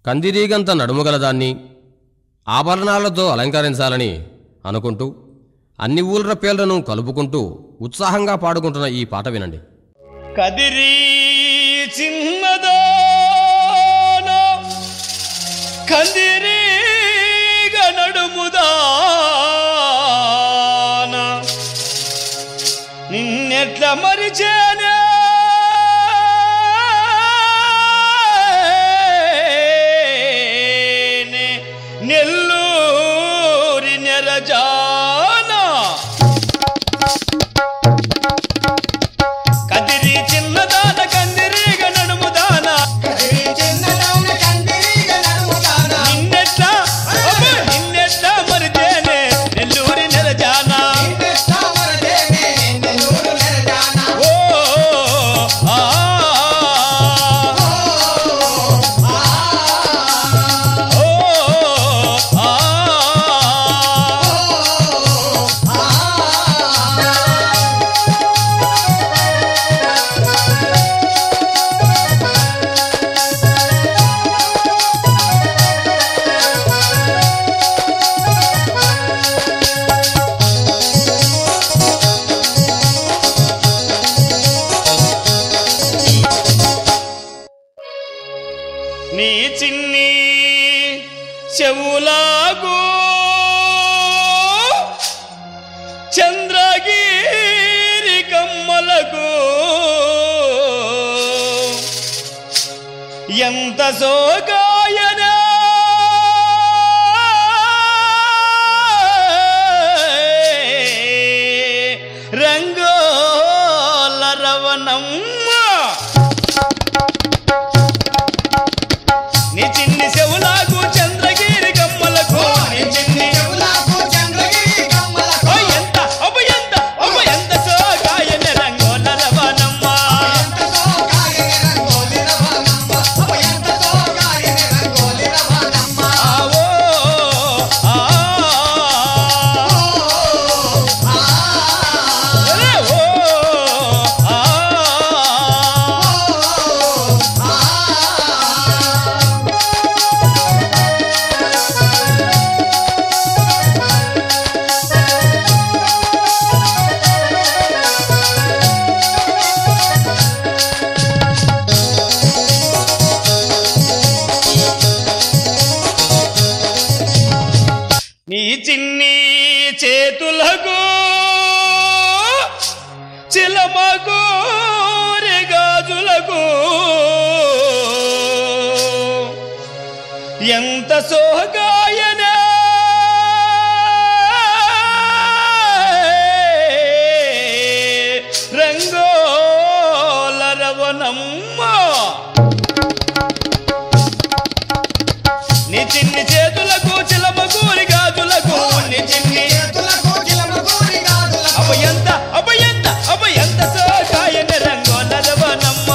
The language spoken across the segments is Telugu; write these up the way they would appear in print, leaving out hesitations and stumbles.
కందిరీగంత నడుముగలదాన్ని ఆభరణాలతో అలంకరించాలని అనుకుంటూ అన్ని ఊళ్ళ పేర్లను కలుపుకుంటూ ఉత్సాహంగా పాడుకుంటున్న ఈ పాట వినండి. కదిరి చిన్నదాన కందిరీగ నడుముదాన నిన్నెట్ల మరిచేనే నెల్లూరి నెరజాన కదిరి చిన్నదాన కందిరీగ నడుముదాన నిన్నెట్లా మరిచేనే నెల్లూరి నెరజాన నీ చిన్ని చెవులాగు చంద్రగిరి కమ్మలకు ఎంత సోగాయనా రంగోల రవణమ్మ నీ చిన్ని చెవులాగు చంద్రగిరి కమ్మలకు ఎంత సోగాయన రంగోల రవణమ్మ నీ చిన్ని చేతులకు చిలమకు గాజులకు ఎంత సోగాయనా రంగోల రవణమ్మ నీ చిన్ని చేతులకు చిలమకూరి గాజులకు నీ చిన్ని అభయంత సోగాయన రంగోల రవణమ్మ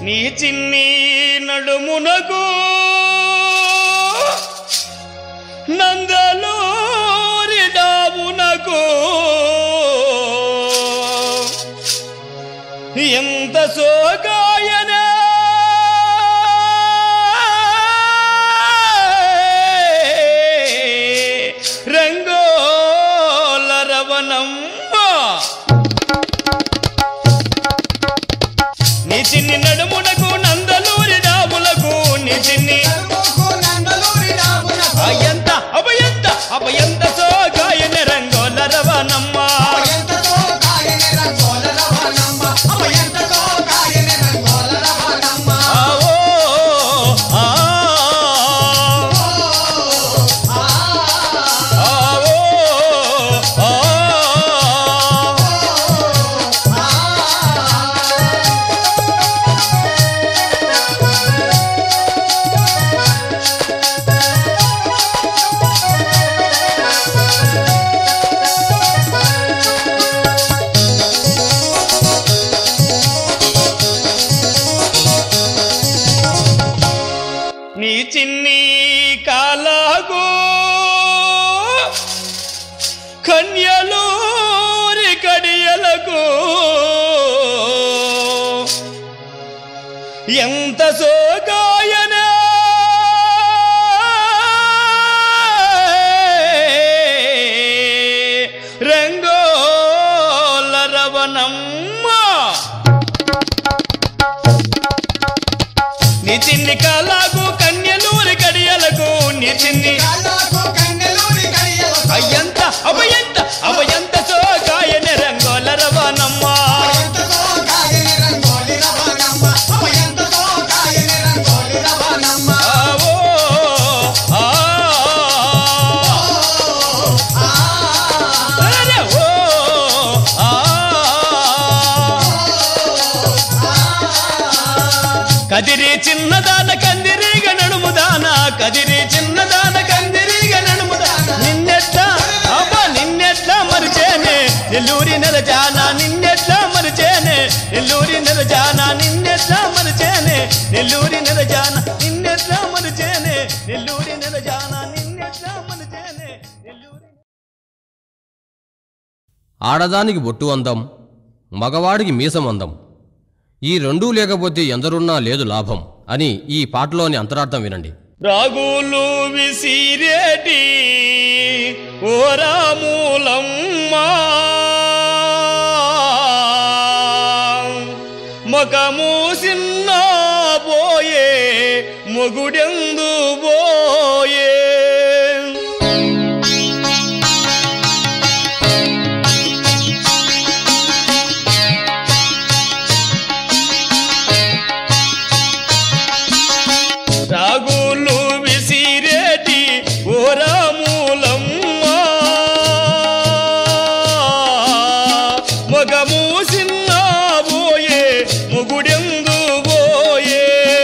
నీ చిన్ని నడుమునకు నందలూరి డాబునకు ఎంత సోగాయనా రంగోల రవణమ్మ నీ చిన్ని నడుమునకు నందలూరి డాబులకు నీ చిన్ని అభయంత సోగాయన రంగోల రవణమ్మ ఎంత సోగాయనే రంగోల రవణమ్మ నీ చిన్ని కాలాకు కన్యలూరి గడియలకు నీ చిన్ని అయ్యంత అభయంత సోగాయనే రంగోల రవణమ్మ కదిరి చిన్నదాన కందిరిగ నడుముదాన కదిరి చిన్నదాన కందిరిగ నడుముదాన నిన్నెట్లా మరిచేనే నెల్లూరి నెలజాన నిన్నెట్లా మరిచేనే నెల్లూరి నెలజాన నిన్నెట్లా మరిచేనే నెల్లూరి నెలజాన నిన్నెట్లా మరిచేనే నెల్లూరి నెలజాన నిన్నెట్లా మరిచేనే నెల్లూరి. ఆడదానికి బొట్టు అందం, మగవాడికి మీసం అందం, ఈ రెండూ లేకపోతే ఎందరున్నా లేదు లాభం అని ఈ పాటలోని అంతరార్థం వినండి. రాగులు విసిరేటి ఓరామూలమ్మ మకము సిన్న పోయే మొగుడెందు పోయే రాగులు విసిరేటి ఓరామూలమ్మ మగము సిన్న పోయే మొగుడెందు పోయే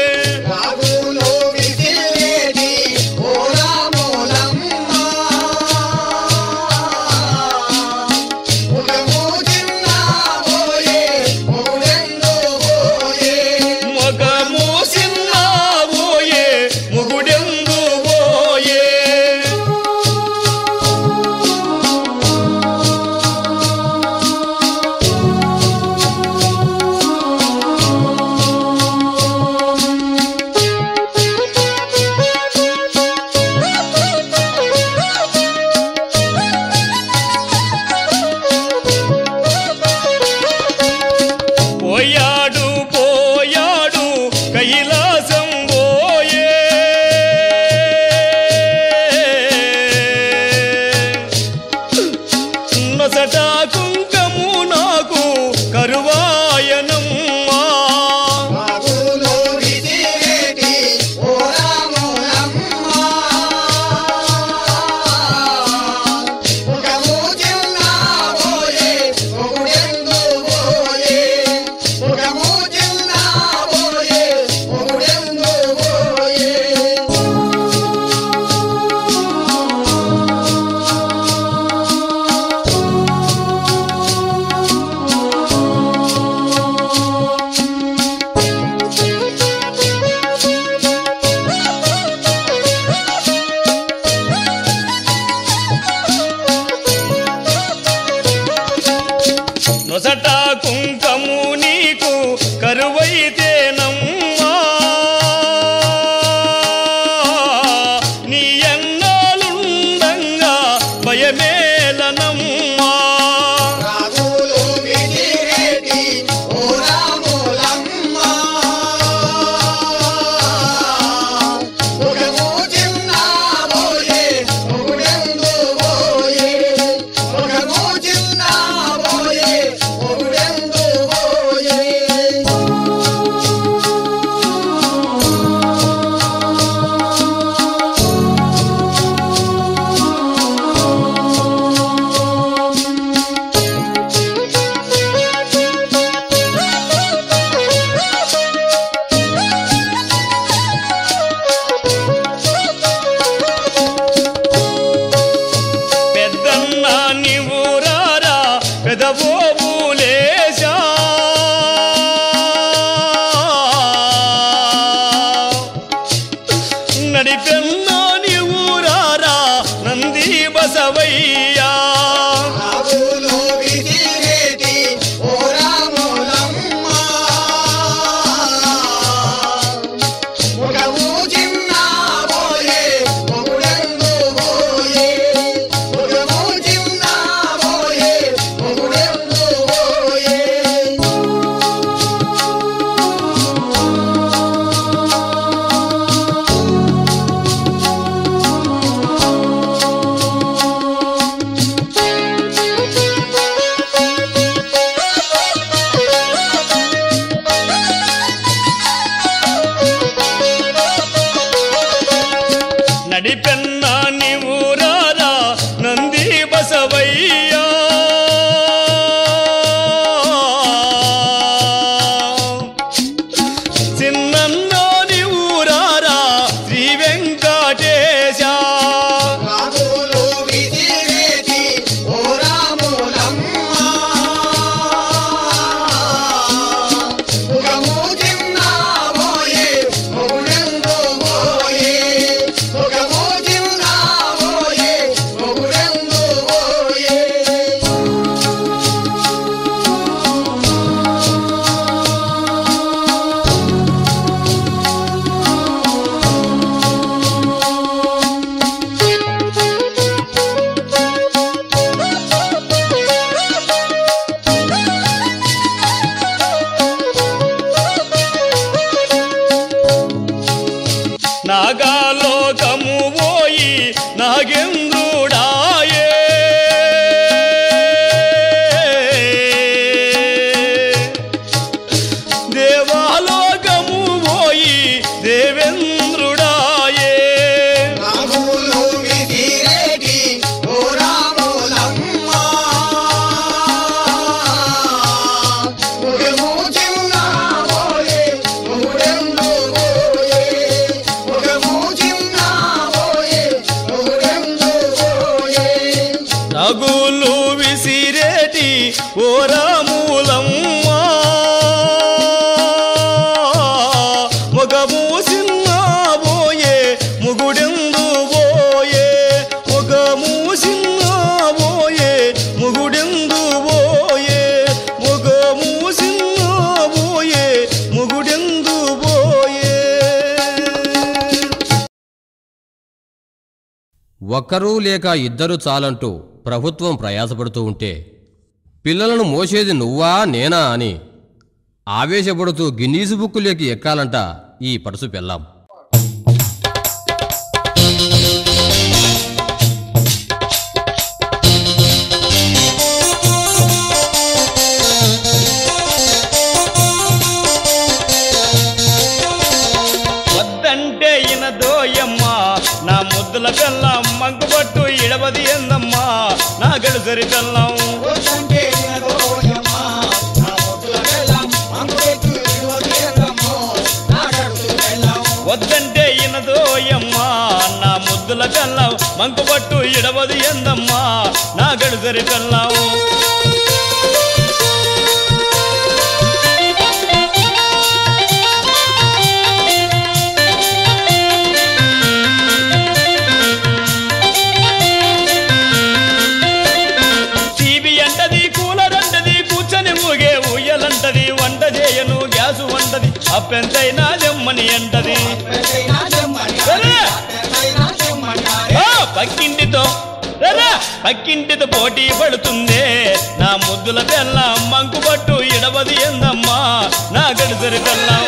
ఒక్కరూ లేక ఇద్దరు చాలంటూ ప్రభుత్వం ప్రయాసపడుతూ ఉంటే పిల్లలను మోసేది నువ్వా నేనా అని ఆవేశపడుతూ గిన్నీసు బుక్కులోకి ఎక్కాలంట ఈ పడుసు పెళ్ళాం. వద్దంటే ఇనదోయమ్మా నా ముద్దుల పెళ్ళం మంకుపట్టు ఇడవది ఎందమ్మా నా గడుసరి పెళ్ళం. వద్దంటే ఇనదోయమ్మా నా ముద్దుల పెళ్ళం మంకుపట్టు ఇడవది ఎందమ్మా నా గడుసరి పెళ్ళం. అప్పెంతైనా జమ్మని అంటది పక్కింటితో పోటీ పడుతుందే నా ముద్దుల పెళ్ళం మంకుపట్టు ఇడవది ఎందమ్మా నా గడుసరి పెళ్ళం.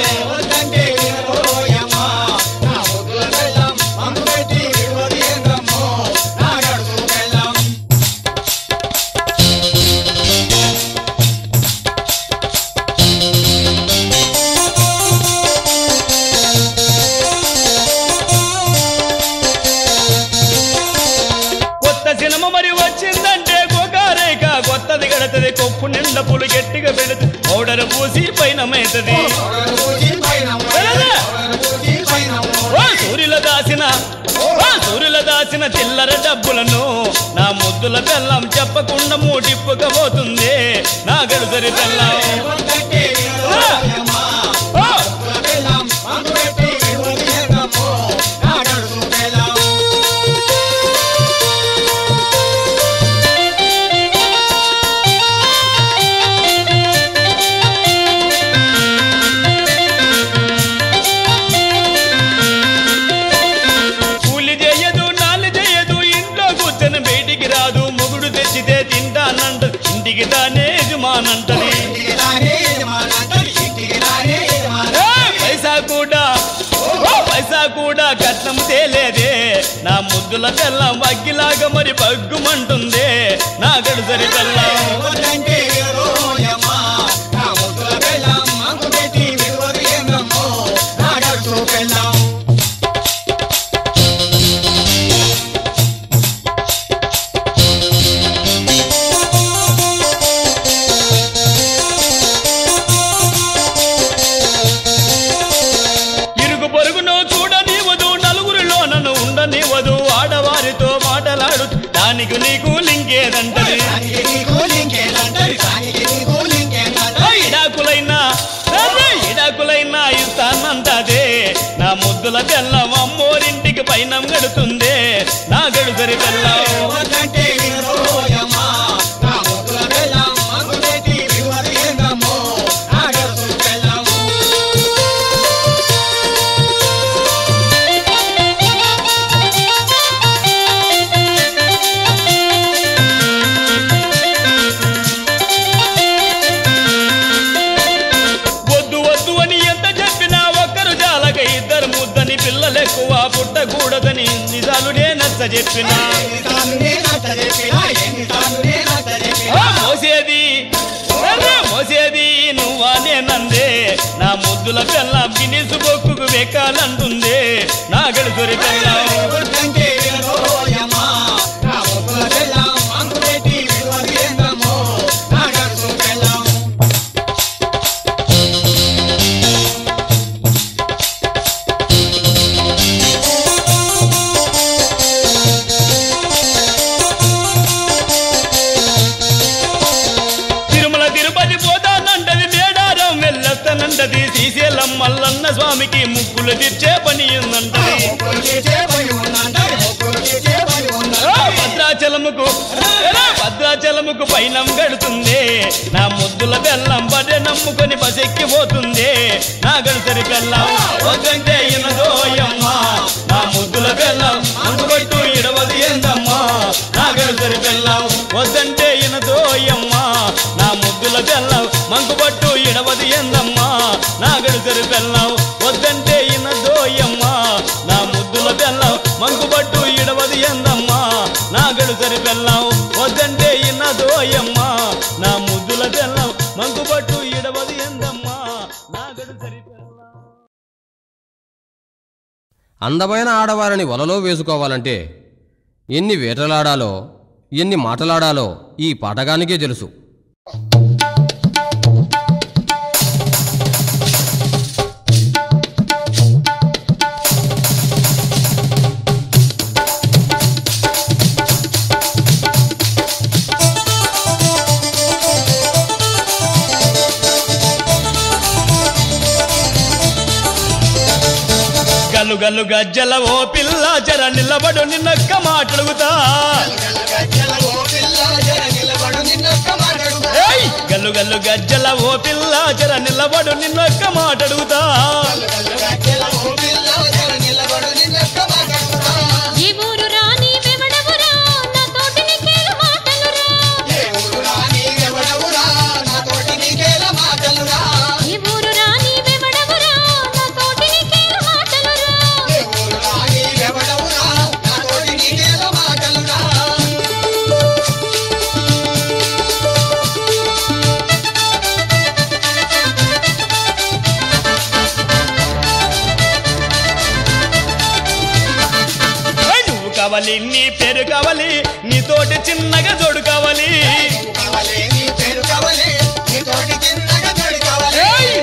కొప్పు నిండా పులు గట్టిగా పెడితే పౌడర్ పూసి పైన మైతది సూర్యుల దాచిన చిల్లర డబ్బులను నా ముద్దుల పెళ్ళం చెప్పకుండా మూటిప్పుకపోతుంది నా గడుసరి పెళ్ళం. ఇంటికి తానే యజమానంటది పైసా కూడా కట్నం తేలేదే నా ముద్దుల పెళ్ళం అగ్గిలాగా మరి బగ్గుమంటుంది నా గడుసరి పెళ్ళం. ఆడవారితో మాటలాడు దానికి నీకు లింకేదంటది ఇడాకులైనా ఇస్తానంటదే నా ముద్దుల పెళ్ళం అమ్మోరింటికి పైనం గడుతుందే నా గడుసరి పెళ్ళం. పిల్లలెక్కువ పుట్టకూడదని నిజాలు నచ్చ చెప్పినా మోసేది నువ్వా నేనందే నా ముద్దుల పెళ్ళం గిన్నీసు బొక్కుకు వెక్కాలంటుందే నా గడుసరి పెళ్ళం. శ్రీశైలం మల్లన్న స్వామికి ముక్కులు తీర్చే పని ఉందంటది భద్రాచలముకు పైనం గడుతుంది నా ముద్దుల బెల్లం బడే నమ్ముకొని బసెక్కిపోతుంది నా గడుసరి పెళ్ళం. వద్దంటే ఇనదోయమ్మ నా ముద్దుల బెల్లం అందుబట్టు ఇడవది ఎంత మంకుపట్టు ఇడవది ఎందమ్మా నా గడుసరి పెళ్ళం వద్దంటే ఇనదోయమ్మా నా ముద్దుల పెళ్ళం మంకుపట్టు ఇడవది ఎందమ్మా నా గడుసరి పెళ్ళం వద్దంటే ఇనదోయమ్మా నా ముద్దుల పెళ్ళం మంకుపట్టు ఇడవది ఎందమ్మా నా గడుసరి పెళ్ళం. అందమైన ఆడవారిని వలలో వేసుకోవాలంటే ఎన్ని వేటలాడాలో ఎన్ని మాటలాడాలో ఈ పాటగానికే తెలుసు. గల్లు గల్లు గజ్జల ఓ పిల్ల జర నిలబడు నిన్నొక్క మాటడుగుతా గల్లు గల్లు గజ్జల ఓ పిల్ల జర నిలబడు నిన్నొక్క మాటడుగుతా కావాలి నీ పేరు కావాలి నీతోటి చిన్నగా జోడు కావాలి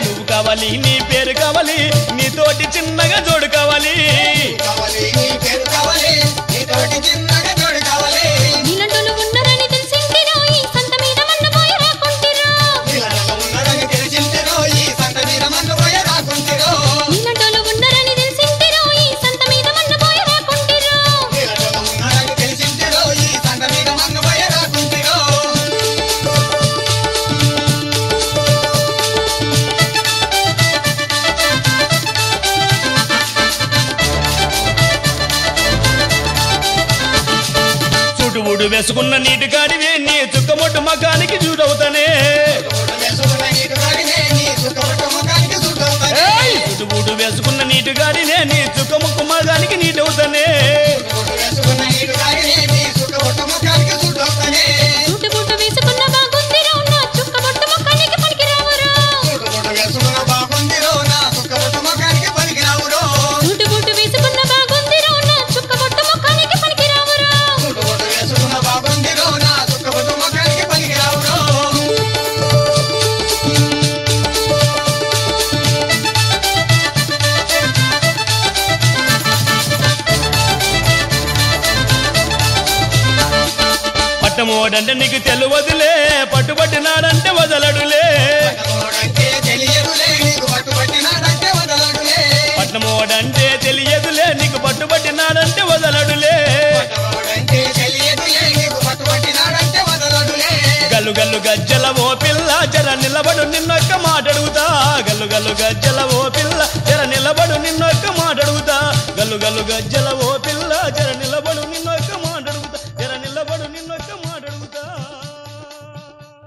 నువ్వు కావాలి నీ పేరు కావాలి నీతోటి చిన్నగా జోడు కావాలి ఊడు వేసుకున్న నీటి కాడివే నీ చుక్కమొట్టు మగానికి చూడవుతానే ఊడు వేసుకున్న నీటి కాడినే నీ చుక్కముక్కు మగానికి నీటవుతానే పట్టమోడంటే నీకు తెలియదులే పట్టుబట్టినాడంటే వదలడులే పట్టమోడంటే తెలియదులే నీకు పట్టుబట్టినాడంటే వదలడులే గల్లు గల్లు గజ్జల ఓ పిల్ల జర నిలబడు నిన్నొక్క మాటడుగుతా గల్లు గల్లు గజ్జల ఓ పిల్ల జర నిలబడు నిన్నొక్క మాటడుగుతా గల్లు గల్లు గజ్జల ఓ పిల్ల జర నిలబడు నిన్నొక్క